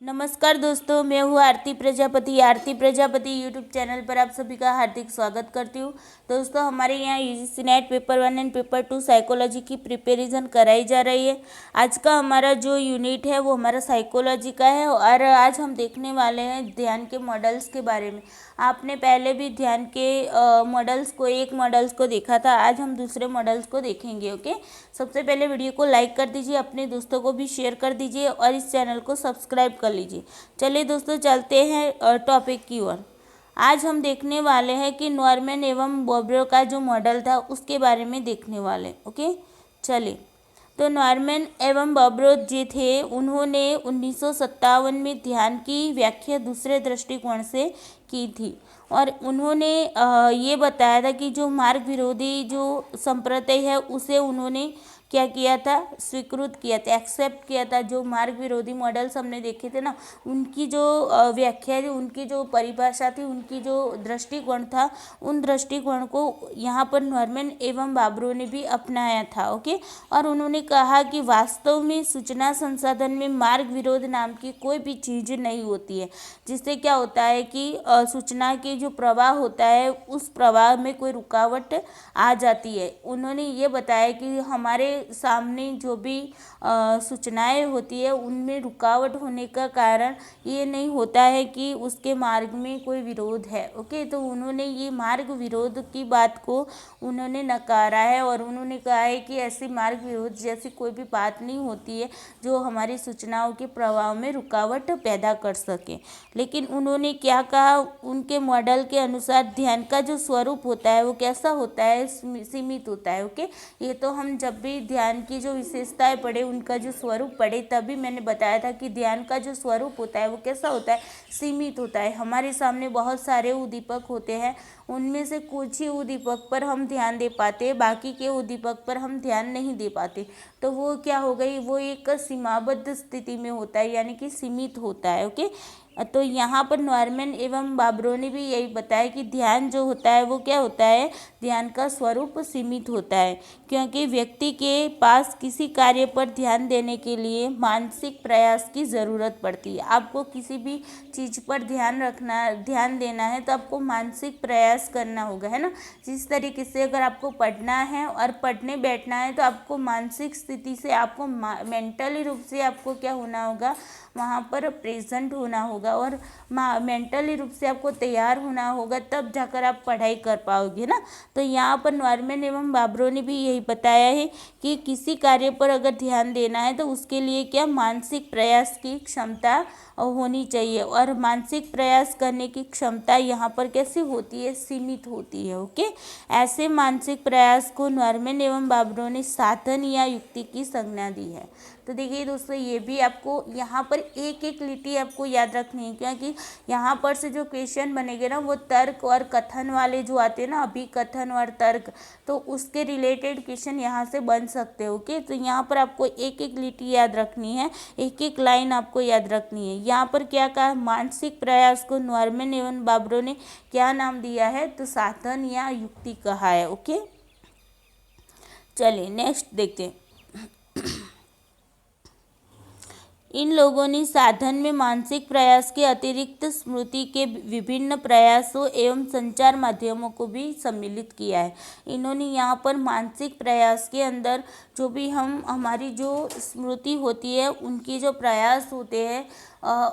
नमस्कार दोस्तों, मैं हूँ आरती प्रजापति यूट्यूब चैनल पर आप सभी का हार्दिक स्वागत करती हूँ। दोस्तों, हमारे यहाँ UGC net paper 1 and paper 2 psychology की प्रिपरेशन कराई जा रही है। आज का हमारा जो यूनिट है वो हमारा साइकोलॉजी का है और आज हम देखने वाले हैं ध्यान के मॉडल्स के बारे में। आपने पहले भी ध्यान के एक मॉडल्स को देखा था, आज हम दूसरे मॉडल्स को देखेंगे। ओके, सबसे पहले वीडियो को लाइक कर दीजिए, अपने दोस्तों को भी शेयर कर दीजिए और इस चैनल को सब्सक्राइब कर लीजिए। चलिए दोस्तों, चलते हैं टॉपिक की ओर। आज हम देखने वाले हैं कि नॉर्मन एवं बोब्रो का जो मॉडल था उसके बारे में देखने वाले। ओके, चलिए। तो नॉर्मन एवं बोब्रो जी थे, उन्होंने 1957 में ध्यान की व्याख्या दूसरे दृष्टिकोण से की थी और उन्होंने ये बताया था कि जो मार्ग विरोधी जो संप्रदाय है उसे उन्होंने क्या किया था, स्वीकृत किया था, एक्सेप्ट किया था। जो मार्ग विरोधी मॉडल्स हमने देखे थे ना, उनकी जो व्याख्या थी, उनकी जो परिभाषा थी, उनकी जो दृष्टिकोण था, उन दृष्टिकोण को यहाँ पर नॉर्मन एवं बोब्रो ने भी अपनाया था। ओके, और उन्होंने कहा कि वास्तव में सूचना संसाधन में मार्ग विरोध नाम की कोई भी चीज़ नहीं होती है, जिससे क्या होता है कि सूचना के जो प्रवाह होता है उस प्रवाह में कोई रुकावट आ जाती है। उन्होंने ये बताया कि हमारे सामने जो भी सूचनाएं होती है उनमें रुकावट होने का कारण ये नहीं होता है कि उसके मार्ग में कोई विरोध है। ओके, तो उन्होंने ये मार्ग विरोध की बात को उन्होंने नकारा है और उन्होंने कहा है कि ऐसी मार्ग विरोध जैसी कोई भी बात नहीं होती है जो हमारी सूचनाओं के प्रवाह में रुकावट पैदा कर सके। लेकिन उन्होंने क्या कहा, उनके मॉडल के अनुसार ध्यान का जो स्वरूप होता है वो कैसा होता है, सीमित होता है। ओके, ये तो हम जब भी ध्यान की जो विशेषताएं पढ़े, उनका जो स्वरूप पढ़े, तभी मैंने बताया था कि ध्यान का जो स्वरूप होता है वो कैसा होता है, सीमित होता है। हमारे सामने बहुत सारे उद्दीपक होते हैं, उनमें से कुछ ही उद्दीपक पर हम ध्यान दे पाते हैं, बाकी के उद्दीपक पर हम ध्यान नहीं दे पाते। तो वो क्या हो गई, वो एक सीमाबद्ध स्थिति में होता है, यानी कि सीमित होता है। ओके, तो यहाँ पर नॉर्मन एवं बोब्रो ने भी यही बताया कि ध्यान जो होता है वो क्या होता है, ध्यान का स्वरूप सीमित होता है, क्योंकि व्यक्ति के पास किसी कार्य पर ध्यान देने के लिए मानसिक प्रयास की ज़रूरत पड़ती है। आपको किसी भी चीज़ पर ध्यान देना है तो आपको मानसिक प्रयास करना होगा, है ना। जिस तरीके से अगर आपको पढ़ना है और पढ़ने बैठना है तो आपको मानसिक स्थिति से, आपको मेंटली रूप से आपको क्या होना होगा, वहाँ पर प्रेजेंट होना होगा और मेंटली रूप से आपको तैयार होना होगा, तब जाकर आप पढ़ाई कर पाओगे ना। तो यहाँ पर नॉर्मन एवं बोब्रो ने भी यही बताया है कि किसी कार्य पर अगर ध्यान देना है तो उसके लिए क्या, मानसिक प्रयास की क्षमता होनी चाहिए और मानसिक प्रयास करने की क्षमता यहाँ पर कैसे होती है, सीमित होती है। ओके, ऐसे मानसिक प्रयास को नॉर्मन एवं बोब्रो ने साधन या युक्ति की संज्ञा दी है। तो देखिए दोस्तों, ये भी आपको यहाँ पर एक एक लिटी आपको याद रखनी है, क्योंकि यहाँ पर से जो क्वेश्चन बनेंगे ना वो तर्क और कथन वाले जो आते हैं ना, अभिकथन और तर्क, तो उसके रिलेटेड क्वेश्चन यहाँ से बन सकते हो। ओके, तो यहाँ पर आपको एक एक लिटी याद रखनी है, एक एक लाइन आपको याद रखनी है। यहाँ पर क्या कहा, मानसिक प्रयास को नॉर्मन एवं बोब्रो ने क्या नाम दिया है, तो साधन या युक्ति कहा है। ओके, चलिए नेक्स्ट देखते हैं। इन लोगों ने साधन में मानसिक प्रयास के अतिरिक्त स्मृति के विभिन्न प्रयासों एवं संचार माध्यमों को भी सम्मिलित किया है। इन्होंने यहाँ पर मानसिक प्रयास के अंदर जो भी हमारी जो स्मृति होती है, उनके जो प्रयास होते हैं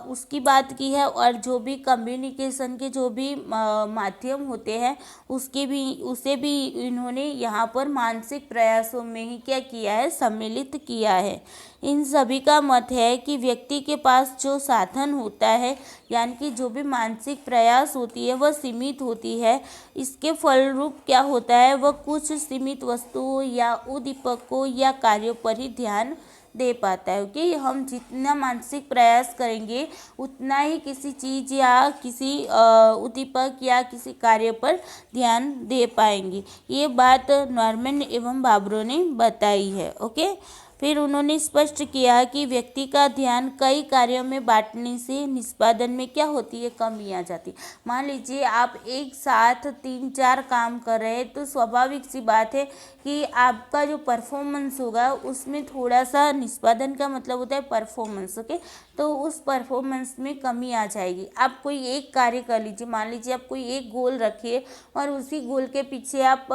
उसकी बात की है, और जो भी कम्युनिकेशन के जो भी माध्यम होते हैं उसे भी इन्होंने यहाँ पर मानसिक प्रयासों में ही क्या किया है, सम्मिलित किया है। इन सभी का मत है कि व्यक्ति के पास जो साधन होता है, यानी कि जो भी मानसिक प्रयास होती है वह सीमित होती है। इसके फलरूप क्या होता है, वह कुछ सीमित वस्तुओं या उद्दीपकों या कार्यों पर ही ध्यान दे पाता है। ओके, हम जितना मानसिक प्रयास करेंगे उतना ही किसी चीज़ या किसी उद्दीपक या किसी कार्य पर ध्यान दे पाएंगे। ये बात नॉर्मन एवं बोब्रो ने बताई है। ओके, फिर उन्होंने स्पष्ट किया कि व्यक्ति का ध्यान कई कार्यों में बांटने से निष्पादन में क्या होती है, कमी आ जाती है। मान लीजिए आप एक साथ 3-4 काम कर रहे हैं तो स्वाभाविक सी बात है कि आपका जो परफॉर्मेंस होगा उसमें थोड़ा सा, निष्पादन का मतलब होता है परफॉर्मेंस, ओके, तो उस परफॉर्मेंस में कमी आ जाएगी। आप कोई एक कार्य कर लीजिए, मान लीजिए आप कोई एक गोल रखिए और उसी गोल के पीछे आप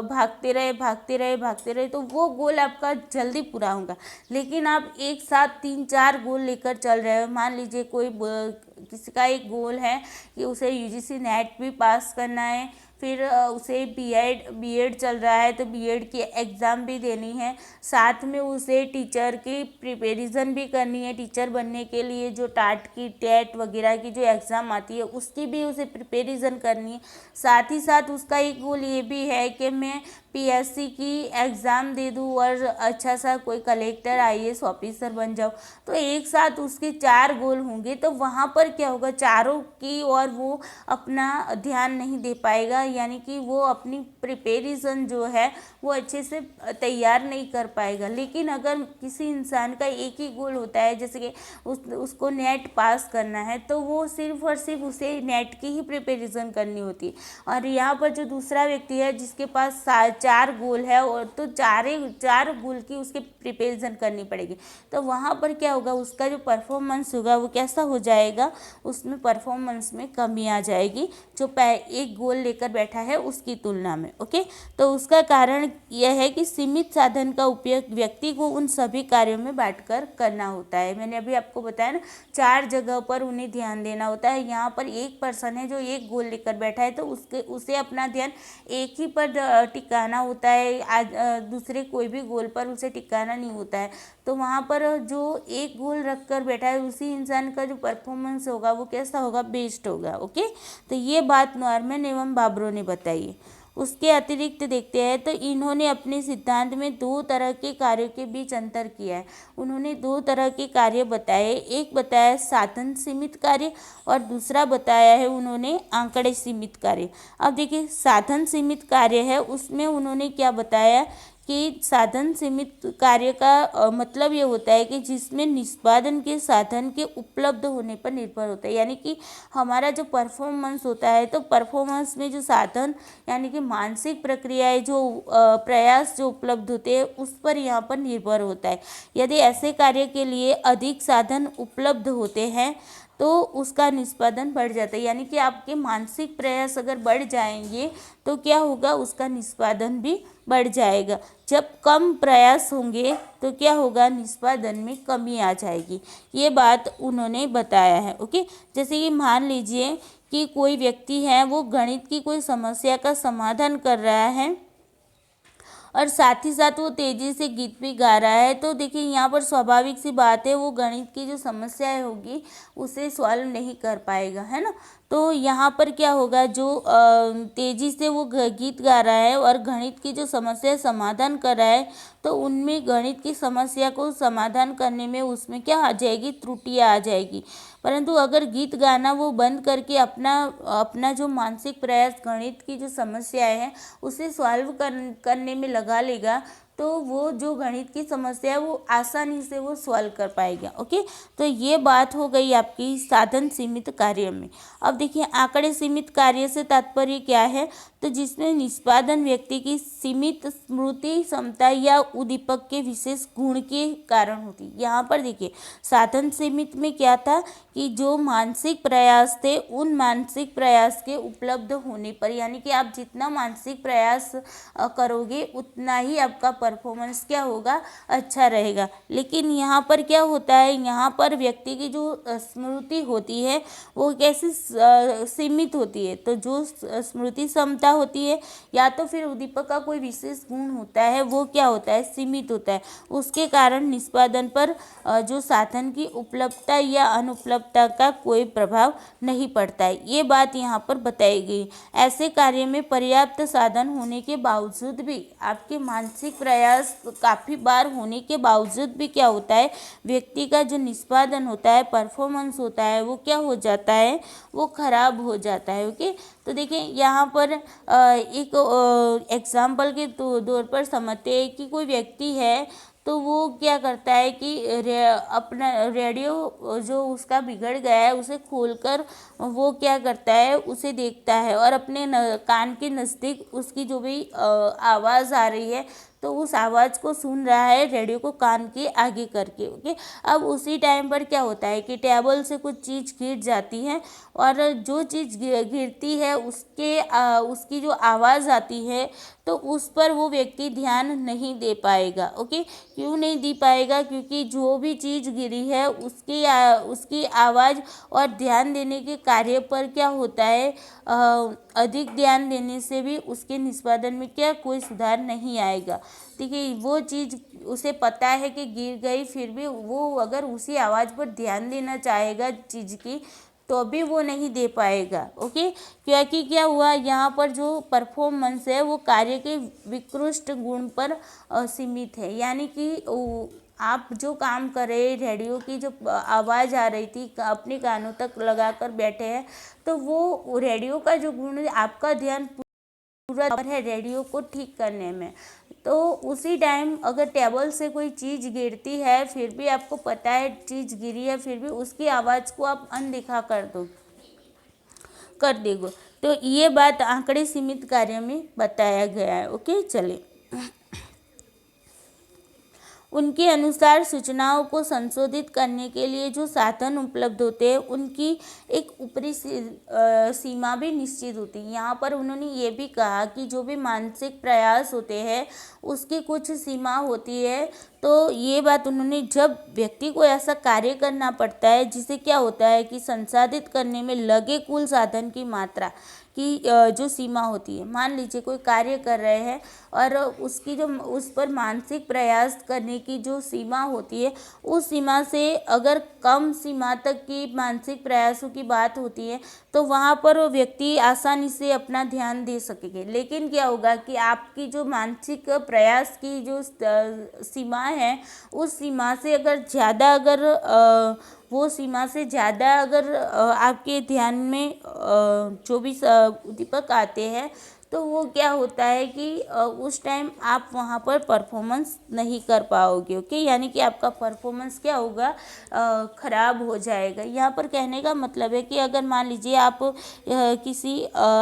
भागते रहे तो वो गोल आपका जल्दी पूरा होगा। लेकिन आप एक साथ 3-4 गोल लेकर चल रहे हो, मान लीजिए किसी का एक गोल है कि उसे यूजीसी नेट भी पास करना है, फिर उसे बीएड चल रहा है तो बीएड की एग्ज़ाम भी देनी है, साथ में उसे टीचर की प्रिपरेशन भी करनी है, टीचर बनने के लिए जो टाट की टेट वगैरह की जो एग्ज़ाम आती है उसकी भी उसे प्रिपरेशन करनी है। साथ ही साथ उसका एक गोल ये भी है कि मैं पीएससी की एग्ज़ाम दे दूँ और अच्छा सा कोई कलेक्टर आईएएस ऑफिसर बन जाऊँ। तो एक साथ उसके 4 गोल होंगे तो वहाँ पर क्या होगा, चारों की और वो अपना ध्यान नहीं दे पाएगा, यानी कि वो अपनी प्रिपरेशन जो है वो अच्छे से तैयार नहीं कर पाएगा। लेकिन अगर किसी इंसान का एक ही गोल होता है, जैसे कि उसको नेट पास करना है, तो वो सिर्फ और सिर्फ उसे नेट की ही प्रिपरेशन करनी होती है। और यहाँ पर जो दूसरा व्यक्ति है जिसके पास 4 गोल है और तो 4 गोल की उसके प्रिपरेशन करनी पड़ेगी, तो वहाँ पर क्या होगा, उसका जो परफॉर्मेंस होगा वो कैसा हो जाएगा, उसमें परफॉर्मेंस में कमी आ जाएगी जो एक गोल लेकर बैठा है उसकी तुलना में, ओके। तो उसका कारण यह है कि सीमित साधन का उपयोग व्यक्ति को उन सभी कार्यों में बांटकर करना होता है। मैंने अभी आपको बताया ना, 4 जगह पर उन्हें ध्यान देना होता है। यहाँ पर एक पर्सन है जो एक गोल लेकर बैठा है तो उसे अपना ध्यान एक ही पर टिकाना होता है, दूसरे कोई भी गोल पर उसे टिकाना नहीं होता है। तो वहाँ पर जो एक गोल रख कर बैठा है उसी इंसान का जो परफॉर्मेंस होगा वो कैसा होगा, बेस्ट होगा, ओके। तो ये बात नॉर्मन एवं बाबरो ने बताई है। उसके अतिरिक्त देखते हैं तो इन्होंने अपने सिद्धांत में 2 तरह के कार्यों के बीच अंतर किया है। उन्होंने 2 तरह के कार्य बताए, एक बताया साधन सीमित कार्य और दूसरा बताया है उन्होंने आंकड़े सीमित कार्य। अब देखिए साधन सीमित कार्य है उसमें उन्होंने क्या बताया कि साधन सीमित कार्य का मतलब ये होता है कि जिसमें निष्पादन के साधन के उपलब्ध होने पर निर्भर होता है। यानी कि हमारा जो परफॉर्मेंस होता है तो परफॉर्मेंस में जो साधन यानी कि मानसिक प्रक्रियाएं जो प्रयास जो उपलब्ध होते हैं उस पर यहाँ पर निर्भर होता है। यदि ऐसे कार्य के लिए अधिक साधन उपलब्ध होते हैं तो उसका निष्पादन बढ़ जाता है। यानी कि आपके मानसिक प्रयास अगर बढ़ जाएंगे तो क्या होगा, उसका निष्पादन भी बढ़ जाएगा। जब कम प्रयास होंगे तो क्या होगा, निष्पादन में कमी आ जाएगी। ये बात उन्होंने बताया है, ओके। जैसे कि मान लीजिए कि कोई व्यक्ति है वो गणित की कोई समस्या का समाधान कर रहा है और साथ ही साथ वो तेज़ी से गीत भी गा रहा है, तो देखिए यहाँ पर स्वाभाविक सी बात है वो गणित की जो समस्याएं होगी उसे सॉल्व नहीं कर पाएगा, है ना। तो यहाँ पर क्या होगा, जो तेज़ी से वो गीत गा रहा है और गणित की जो समस्या समाधान कर रहा है तो उनमें गणित की समस्या को समाधान करने में उसमें क्या आ जाएगी, त्रुटियाँ आ जाएगी। परंतु अगर गीत गाना वो बंद करके अपना जो मानसिक प्रयास गणित की जो समस्याएं हैं उसे सॉल्व करने में लगा लेगा तो वो जो गणित की समस्या है वो आसानी से वो सॉल्व कर पाएगा, ओके। तो ये बात हो गई आपकी साधन सीमित कार्य में। अब देखिए आंकड़े सीमित कार्य से तात्पर्य क्या है, तो जिसमें निष्पादन व्यक्ति की सीमित स्मृति क्षमता या उद्दीपक के विशेष गुण के कारण होती है। यहाँ पर देखिए साधन सीमित में क्या था कि जो मानसिक प्रयास थे उन मानसिक प्रयास के उपलब्ध होने पर, यानी कि आप जितना मानसिक प्रयास करोगे उतना ही आपका परफॉर्मेंस क्या होगा, अच्छा रहेगा। लेकिन यहाँ पर क्या होता है, यहाँ पर व्यक्ति की जो स्मृति होती है वो कैसे सीमित होती है, तो जो स्मृति क्षमता होती है या तो फिर उद्दीपक का कोई विशेष गुण होता है वो क्या होता है, सीमित होता है। उसके कारण निष्पादन पर जो साधन की उपलब्धता या अनुपलब्धता का कोई प्रभाव नहीं पड़ता है। ये बात यहाँ पर बताई गई। ऐसे कार्य में पर्याप्त साधन होने के बावजूद भी आपके मानसिक प्रयास काफ़ी बार होने के बावजूद भी क्या होता है, व्यक्ति का जो निष्पादन होता है, परफॉर्मेंस होता है वो क्या हो जाता है, वो खराब हो जाता है, ओके। तो देखिए यहाँ पर एक एग्जाम्पल के तौर पर समझते हैं कि कोई व्यक्ति है तो वो क्या करता है कि अपना रेडियो जो उसका बिगड़ गया है उसे खोलकर वो क्या करता है, उसे देखता है और अपने कान के नज़दीक उसकी जो भी आवाज़ आ रही है तो उस आवाज़ को सुन रहा है रेडियो को कान के आगे करके। ओके, अब उसी टाइम पर क्या होता है कि टेबल से कुछ चीज़ गिर जाती है और जो चीज़ गिरती है उसकी जो आवाज़ आती है तो उस पर वो व्यक्ति ध्यान नहीं दे पाएगा। ओके, क्यों नहीं दे पाएगा? क्योंकि जो भी चीज़ गिरी है उसकी आवाज़ और ध्यान देने के कार्य पर क्या होता है, अधिक ध्यान देने से भी उसके निष्पादन में क्या कोई सुधार नहीं आएगा। ठीक है, वो चीज़ उसे पता है कि गिर गई, फिर भी वो अगर उसी आवाज़ पर ध्यान देना चाहेगा चीज़ की तो भी वो नहीं दे पाएगा। ओके, क्योंकि क्या हुआ, यहाँ पर जो परफॉर्मेंस है वो कार्य के विकृष्ट गुण पर सीमित है। यानी कि आप जो काम कर रहे, रेडियो की जो आवाज़ आ रही थी अपने कानों तक लगाकर बैठे हैं, तो वो रेडियो का जो गुण है, आपका ध्यान पूरा है रेडियो को ठीक करने में। तो उसी टाइम अगर टेबल से कोई चीज़ गिरती है, फिर भी आपको पता है चीज़ गिरी है, फिर भी उसकी आवाज़ को आप अनदेखा कर देंगे। तो ये बात आंकड़े सीमित कार्य में बताया गया है। ओके, चलिए। उनके अनुसार सूचनाओं को संशोधित करने के लिए जो साधन उपलब्ध होते हैं उनकी एक ऊपरी सीमा भी निश्चित होती है। यहाँ पर उन्होंने ये भी कहा कि जो भी मानसिक प्रयास होते हैं उसकी कुछ सीमा होती है। तो ये बात उन्होंने, जब व्यक्ति को ऐसा कार्य करना पड़ता है जिसे क्या होता है कि संसाधित करने में लगे कुल साधन की मात्रा की जो सीमा होती है। मान लीजिए कोई कार्य कर रहे हैं और उसकी जो उस पर मानसिक प्रयास करने की जो सीमा होती है उस सीमा से अगर कम सीमा तक की मानसिक प्रयासों की बात होती है तो वहाँ पर वो व्यक्ति आसानी से अपना ध्यान दे सकेंगे। लेकिन क्या होगा कि आपकी जो मानसिक प्रयास की जो सीमा है उस सीमा से अगर ज़्यादा वो सीमा से ज़्यादा अगर आपके ध्यान में जो भी उद्दीपक आते हैं तो वो क्या होता है कि उस टाइम आप वहाँ पर परफॉर्मेंस नहीं कर पाओगे। ओके, यानी कि आपका परफॉर्मेंस क्या होगा, ख़राब हो जाएगा। यहाँ पर कहने का मतलब है कि अगर मान लीजिए आप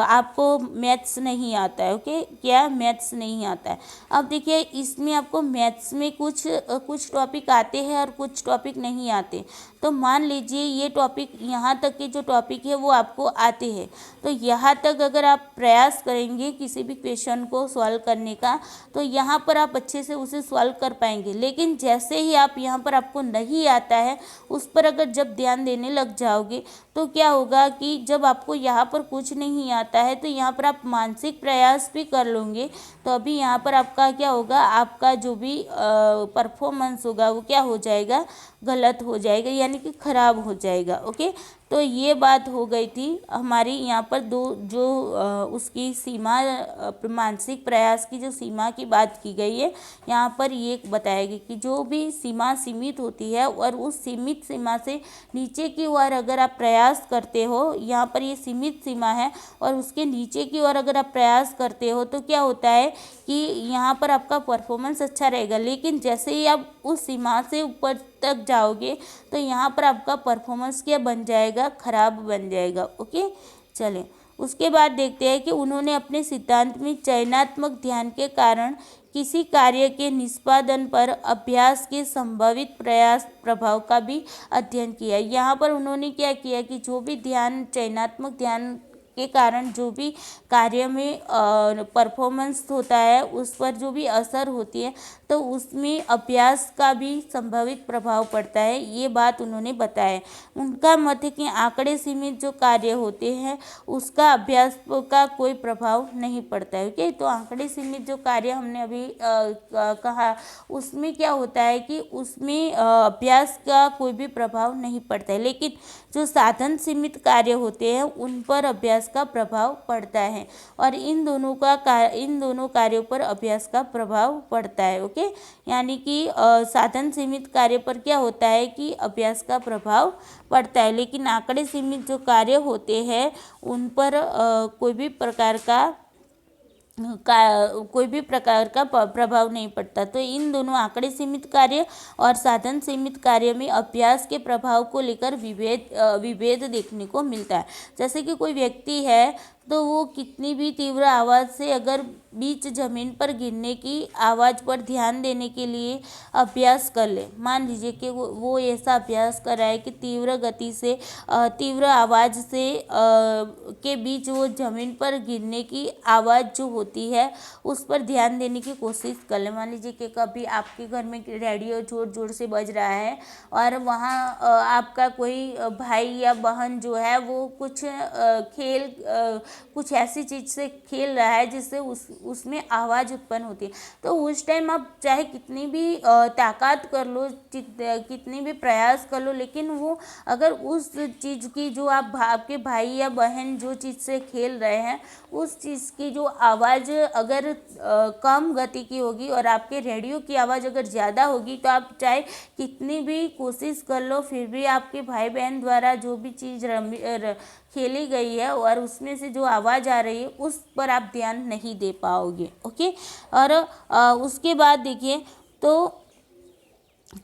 आपको मैथ्स नहीं आता है। ओके, क्या मैथ्स नहीं आता है? अब देखिए इसमें आपको मैथ्स में कुछ टॉपिक आते हैं और कुछ टॉपिक नहीं आते। तो मान लीजिए ये टॉपिक, यहाँ तक के जो टॉपिक है वो आपको आते हैं, तो यहाँ तक अगर आप प्रयास करेंगे किसी भी क्वेश्चन को सॉल्व करने का तो यहाँ पर आप अच्छे से उसे सॉल्व कर पाएंगे। लेकिन जैसे ही आप यहाँ पर आपको नहीं आता है उस पर अगर जब ध्यान देने लग जाओगे तो क्या होगा कि जब आपको यहाँ पर कुछ नहीं आता है तो यहाँ पर आप मानसिक प्रयास भी कर लोगे तो अभी यहाँ पर आपका क्या होगा, आपका जो भी परफॉर्मेंस होगा वो क्या हो जाएगा, गलत हो जाएगा, यानी कि ख़राब हो जाएगा। ओके, तो ये बात हो गई थी हमारी यहाँ पर जो उसकी सीमा, मानसिक प्रयास की जो सीमा की बात की गई है यहाँ पर ये बताया गया कि जो भी सीमा सीमित होती है और उस सीमित सीमा से नीचे की ओर अगर आप प्रयास करते हो, यहाँ पर ये सीमित सीमा है और उसके नीचे की ओर अगर आप प्रयास करते हो तो क्या होता है कि यहाँ पर आपका परफॉर्मेंस अच्छा रहेगा। लेकिन जैसे ही आप उस सीमा से ऊपर तक जाओगे तो यहाँ पर आपका परफॉर्मेंस क्या बन जाएगा, ख़राब बन जाएगा। ओके, चलें उसके बाद देखते हैं कि उन्होंने अपने सिद्धांत में चयनात्मक ध्यान के कारण किसी कार्य के निष्पादन पर अभ्यास के संभावित प्रयास प्रभाव का भी अध्ययन किया। यहाँ पर उन्होंने क्या किया कि जो भी ध्यान, चयनात्मक ध्यान के कारण जो भी कार्य में परफॉर्मेंस होता है उस पर जो भी असर होती है तो उसमें अभ्यास का भी संभावित प्रभाव पड़ता है, ये बात उन्होंने बताया। उनका मत है कि आंकड़े सीमित जो कार्य होते हैं उसका अभ्यास का कोई प्रभाव नहीं पड़ता है। ओके, तो आंकड़े सीमित जो कार्य हमने अभी कहा उसमें क्या होता है कि उसमें अभ्यास का कोई भी प्रभाव नहीं पड़ता है। लेकिन जो साधन सीमित कार्य होते हैं उन पर अभ्यास का प्रभाव पड़ता है और इन दोनों कार्यों पर अभ्यास का प्रभाव पड़ता है। ओके, यानी कि साधन सीमित कार्य पर क्या होता है कि अभ्यास का प्रभाव पड़ता है, लेकिन आंकड़े सीमित जो कार्य होते हैं उन पर कोई भी प्रकार का का कोई भी प्रकार का प्रभाव नहीं पड़ता। तो इन दोनों आंकड़े सीमित कार्य और साधन सीमित कार्य में अभ्यास के प्रभाव को लेकर विभेद देखने को मिलता है। जैसे कि कोई व्यक्ति है तो वो कितनी भी तीव्र आवाज़ से अगर बीच ज़मीन पर गिरने की आवाज़ पर ध्यान देने के लिए अभ्यास कर ले, मान लीजिए कि वो ऐसा अभ्यास कर रहा है कि तीव्र गति से तीव्र आवाज़ से के बीच वो ज़मीन पर गिरने की आवाज़ जो होती है उस पर ध्यान देने की कोशिश कर ले। मान लीजिए कि कभी आपके घर में रेडियो ज़ोर ज़ोर से बज रहा है और वहाँ आपका कोई भाई या बहन जो है वो कुछ कुछ ऐसी चीज़ से खेल रहा है जिससे उसमें आवाज़ उत्पन्न होती है। तो उस टाइम आप चाहे कितनी भी ताकत कर लो, कितनी भी प्रयास कर लो, लेकिन वो अगर उस चीज़ की जो आपके भाई या बहन जो चीज़ से खेल रहे हैं उस चीज़ की जो आवाज़ अगर कम गति की होगी और आपके रेडियो की आवाज़ अगर ज़्यादा होगी तो आप चाहे कितनी भी कोशिश कर लो फिर भी आपके भाई बहन द्वारा जो भी चीज़ खेली गई है और उसमें से जो आवाज़ आ रही है उस पर आप ध्यान नहीं दे पाओगे। ओके, और उसके बाद देखिए तो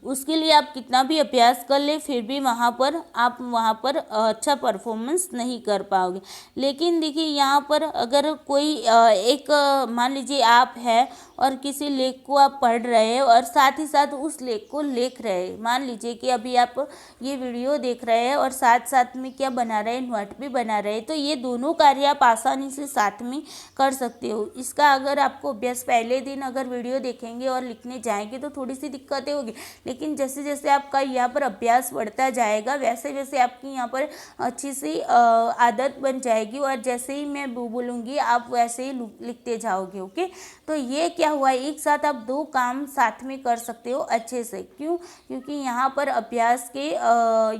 उसके लिए आप कितना भी अभ्यास कर ले फिर भी वहाँ पर अच्छा परफॉर्मेंस नहीं कर पाओगे। लेकिन देखिए यहाँ पर अगर कोई एक मान लीजिए आप है और किसी लेख को आप पढ़ रहे हैं और साथ ही साथ उस लेख को लिख रहे हैं। मान लीजिए कि अभी आप ये वीडियो देख रहे हैं और साथ साथ में क्या बना रहे हैं, नोट भी बना रहे हैं। तो ये दोनों कार्य आप आसानी से साथ में कर सकते हो। इसका अगर आपको अभ्यास पहले दिन अगर वीडियो देखेंगे और लिखने जाएंगे तो थोड़ी सी दिक्कतें होगी, लेकिन जैसे जैसे आपका यहाँ पर अभ्यास बढ़ता जाएगा वैसे वैसे आपकी यहाँ पर अच्छी सी आदत बन जाएगी और जैसे ही मैं बोलूँगी आप वैसे ही लिखते जाओगे। ओके, तो ये क्या हुआ, एक साथ आप दो काम साथ में कर सकते हो अच्छे से। क्यों? क्योंकि यहाँ पर अभ्यास के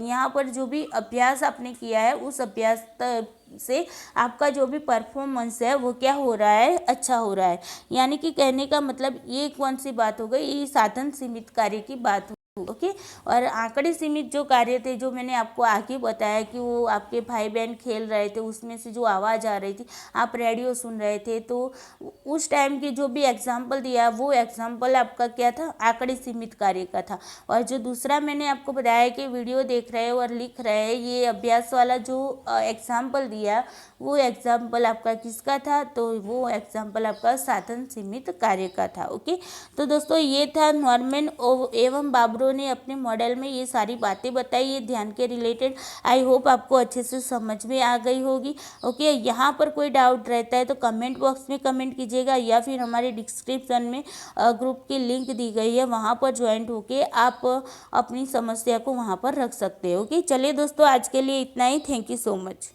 यहाँ पर जो भी अभ्यास आपने किया है उस अभ्यास से आपका जो भी परफॉर्मेंस है वो क्या हो रहा है, अच्छा हो रहा है। यानी कि कहने का मतलब ये कौन सी बात हो गई, ये साधन सीमित कार्य की बात। ओके, और आंकड़े सीमित जो कार्य थे जो मैंने आपको आगे बताया कि वो आपके भाई बहन खेल रहे थे उसमें से जो आवाज़ आ रही थी, आप रेडियो सुन रहे थे, तो उस टाइम की जो भी एग्जाम्पल दिया वो एग्जाम्पल आपका क्या था, आंकड़े सीमित कार्य का था। और जो दूसरा मैंने आपको बताया कि वीडियो देख रहे हैं और लिख रहे हैं, ये अभ्यास वाला जो एग्जाम्पल दिया वो एग्जाम्पल आपका किसका था, तो वो एग्जाम्पल आपका साधन सीमित कार्य का था। ओके, तो दोस्तों ये था नॉर्मन एवं बाबरो ने अपने मॉडल में ये सारी बातें बताई, ये ध्यान के रिलेटेड। आई होप आपको अच्छे से समझ में आ गई होगी। ओके, यहाँ पर कोई डाउट रहता है तो कमेंट बॉक्स में कमेंट कीजिएगा या फिर हमारे डिस्क्रिप्शन में ग्रुप की लिंक दी गई है, वहाँ पर ज्वाइंट होके आप अपनी समस्या को वहाँ पर रख सकते हो। ओके, चलिए दोस्तों आज के लिए इतना ही। Thank you so much.